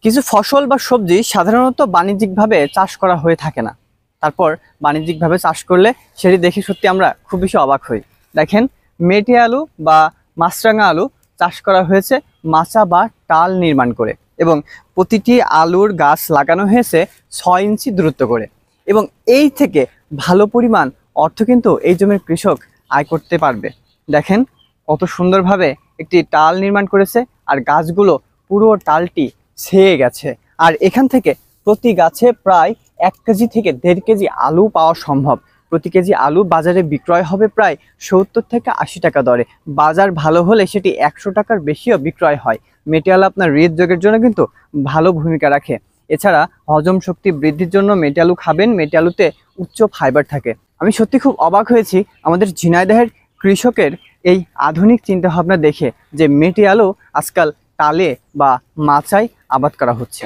কিছু ফসল বা সবজি সাধারণত বাণিজ্যিকভাবে চাষ করা হয়ে থাকে না। তারপর বাণিজ্যিকভাবে চাষ করলে সেটি দেখে সত্যি আমরা খুব বেশি অবাক হই। দেখেন, মেটে আলু বা মাছরাঙা আলু চাষ করা হয়েছে মাচা বা টাল নির্মাণ করে, এবং প্রতিটি আলুর গাছ লাগানো হয়েছে 6 ইঞ্চি দূরত্ব করে। এবং এই থেকে ভালো পরিমাণ অর্থ কিন্তু এই জমির কৃষক আয় করতে পারবে। দেখেন কত সুন্দরভাবে একটি টাল নির্মাণ করেছে, আর গাছগুলো পুরো টালটি ছেয়ে গেছে। আর এখান থেকে প্রতি গাছে প্রায় 1 কেজি থেকে 1.5 কেজি আলু পাওয়া সম্ভব। প্রতি কেজি আলু বাজারে বিক্রয় হবে প্রায় 70 থেকে 80 টাকা দরে। বাজার ভালো হলে সেটি 100 টাকার বেশিও বিক্রয় হয়। মেটে আলু আপনার হৃদরোগের জন্য কিন্তু ভালো ভূমিকা রাখে। এছাড়া হজম শক্তি বৃদ্ধির জন্য মেটে আলু খাবেন। মেটে আলুতে উচ্চ ফাইবার থাকে। আমি সত্যি খুব অবাক হয়েছি আমাদের ঝিনাইদহের কৃষকের এই আধুনিক চিন্তাভাবনা দেখে, যে মেটে আলু আজকাল টালে বা মাচায় আবাদ করা হচ্ছে।